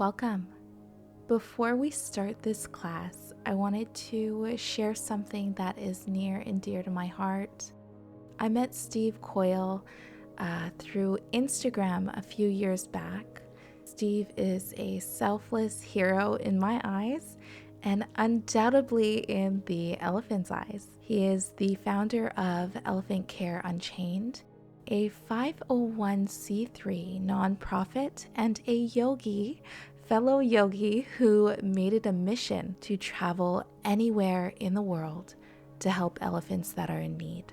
Welcome. Before we start this class, I wanted to share something that is near and dear to my heart. I met Steve Coyle through Instagram a few years back. Steve is a selfless hero in my eyes and undoubtedly in the elephant's eyes. He is the founder of Elephant Care Unchained, a 501c3 nonprofit, and a fellow yogi who made it a mission to travel anywhere in the world to help elephants that are in need.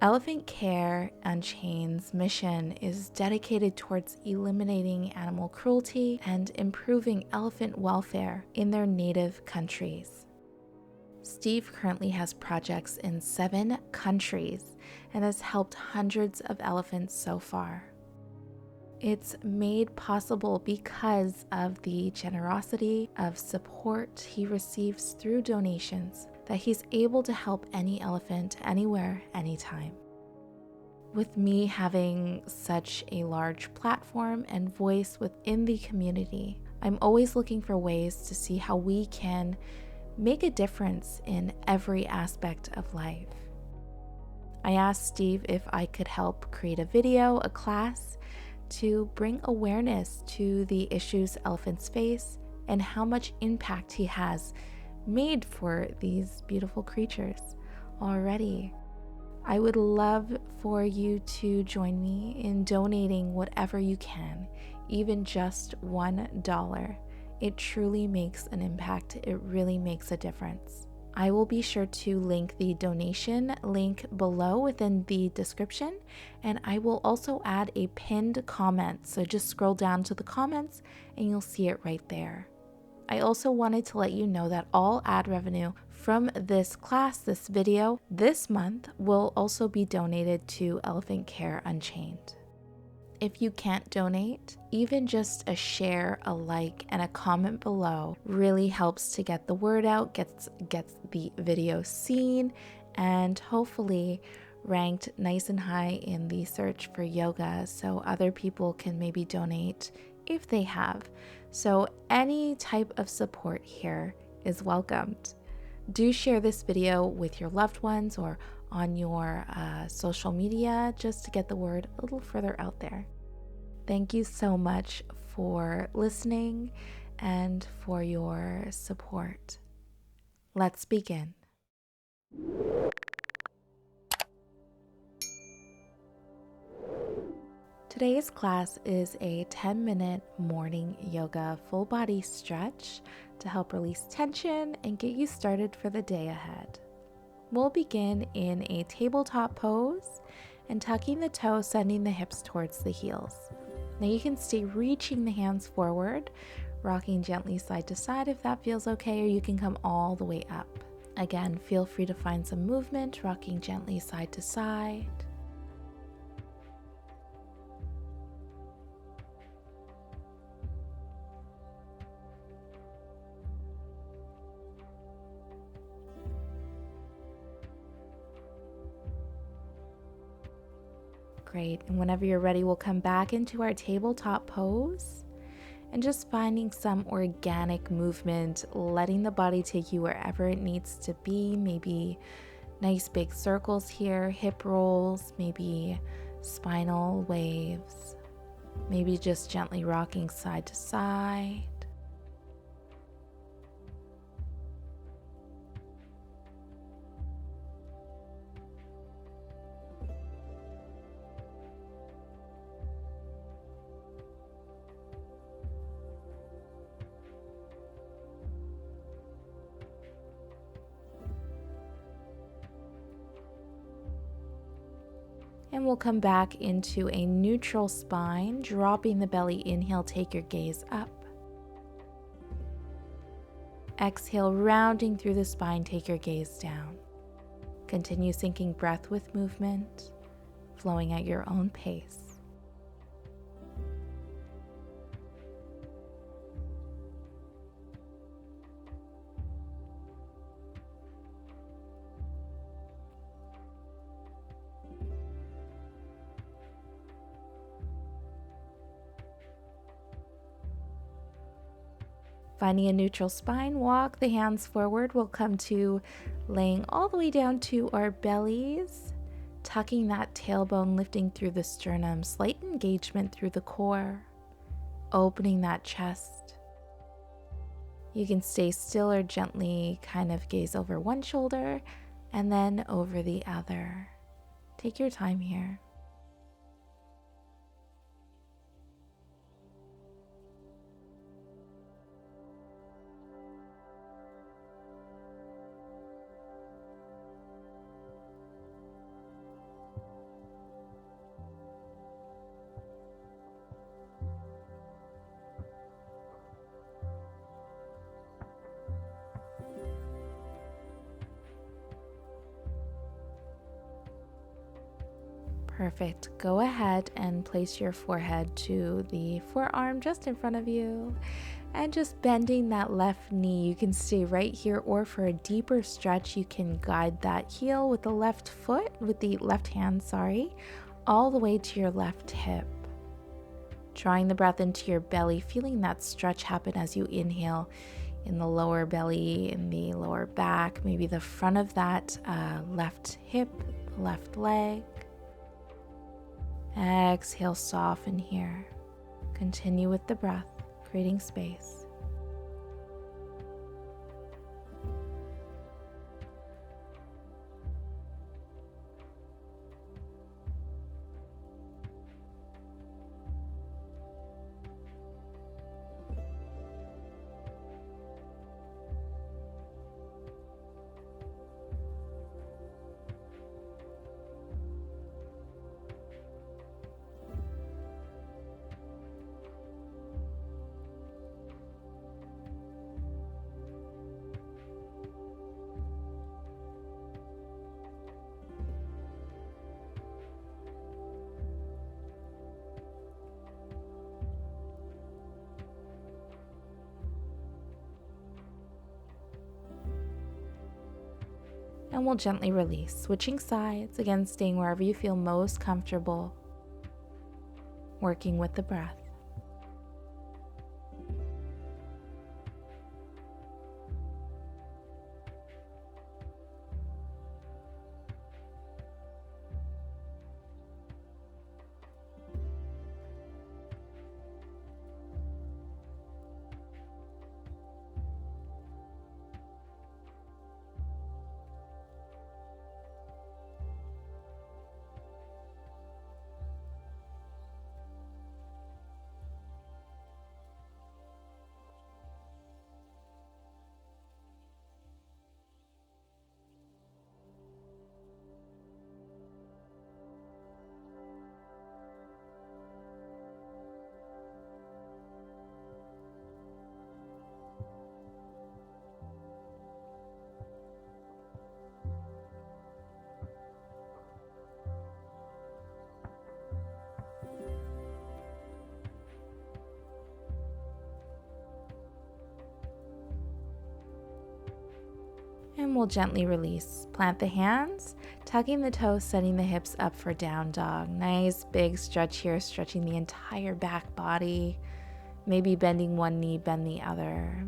Elephant Care Unchained's mission is dedicated towards eliminating animal cruelty and improving elephant welfare in their native countries. Steve currently has projects in 7 countries and has helped hundreds of elephants so far. It's made possible because of the generosity of support he receives through donations that he's able to help any elephant anywhere, anytime. With me having such a large platform and voice within the community, I'm always looking for ways to see how we can make a difference in every aspect of life. I asked Steve if I could help create a video, a class, to bring awareness to the issues elephants face and how much impact he has made for these beautiful creatures already. I would love for you to join me in donating whatever you can, even just $1. It truly makes an impact. It really makes a difference. I will be sure to link the donation link below within the description, and I will also add a pinned comment. So just scroll down to the comments and you'll see it right there. I also wanted to let you know that all ad revenue from this class, this video, this month will also be donated to Elephant Care Unchained. If you can't donate, even just a share, a like, and a comment below really helps to get the word out, gets the video seen, and hopefully ranked nice and high in the search for yoga so other people can maybe donate if they have. So any type of support here is welcomed. Do share this video with your loved ones or on your social media just to get the word a little further out there. Thank you so much for listening and for your support. Let's begin. Today's class is a 10-minute morning yoga full body stretch to help release tension and get you started for the day ahead. We'll begin in a tabletop pose and tucking the toes, sending the hips towards the heels. Now you can stay reaching the hands forward, rocking gently side to side if that feels okay, or you can come all the way up. Again, feel free to find some movement, rocking gently side to side. Great, and whenever you're ready, we'll come back into our tabletop pose and just finding some organic movement, letting the body take you wherever it needs to be. Maybe nice big circles here, hip rolls, maybe spinal waves, maybe just gently rocking side to side. And we'll come back into a neutral spine, dropping the belly. Inhale, take your gaze up. Exhale, rounding through the spine, take your gaze down. Continue syncing breath with movement, flowing at your own pace. Finding a neutral spine, walk the hands forward. We'll come to laying all the way down to our bellies, tucking that tailbone, lifting through the sternum, slight engagement through the core, opening that chest. You can stay still or gently kind of gaze over one shoulder and then over the other. Take your time here. Perfect. Go ahead and place your forehead to the forearm just in front of you and just bending that left knee. You can stay right here, or for a deeper stretch, you can guide that heel with the left foot, with the left hand, all the way to your left hip. Drawing the breath into your belly, feeling that stretch happen as you inhale in the lower belly, in the lower back, maybe the front of that left hip, left leg. Exhale, soften here. Continue with the breath, creating space. And we'll gently release, switching sides, again staying wherever you feel most comfortable, working with the breath. And we'll gently release. Plant the hands, tucking the toes, setting the hips up for down dog. Nice big stretch here, stretching the entire back body. Maybe bending one knee, bend the other.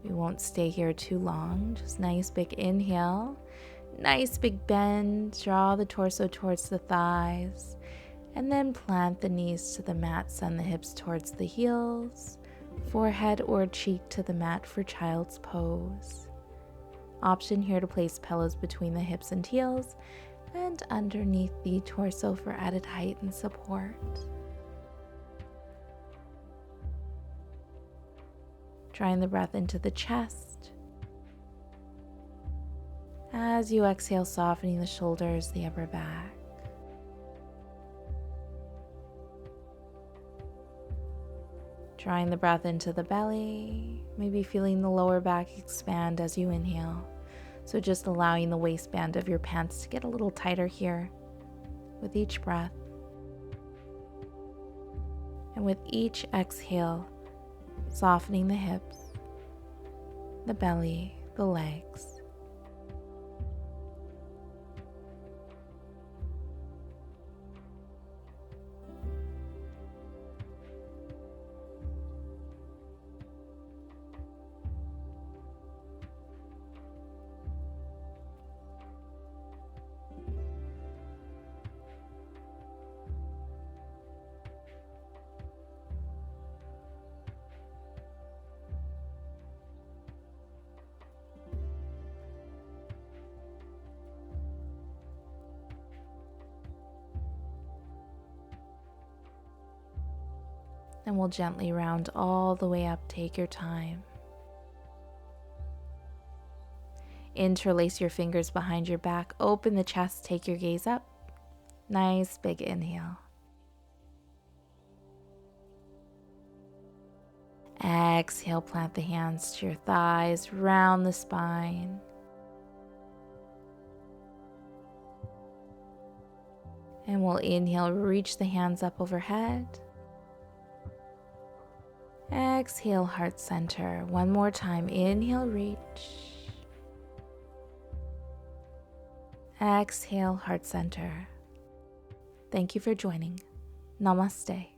We won't stay here too long. Just nice big inhale. Nice big bend. Draw the torso towards the thighs. And then plant the knees to the mat. Send the hips towards the heels. Forehead or cheek to the mat for child's pose. Option here to place pillows between the hips and heels and underneath the torso for added height and support. Drawing the breath into the chest. As you exhale, softening the shoulders, the upper back. Drawing the breath into the belly, maybe feeling the lower back expand as you inhale. So just allowing the waistband of your pants to get a little tighter here with each breath. And with each exhale, softening the hips, the belly, the legs. And we'll gently round all the way up. Take your time. Interlace your fingers behind your back. Open the chest. Take your gaze up. Nice big inhale. Exhale, plant the hands to your thighs, round the spine. And we'll inhale, reach the hands up overhead. Exhale, heart center. One more time. Inhale, reach. Exhale, heart center. Thank you for joining. Namaste.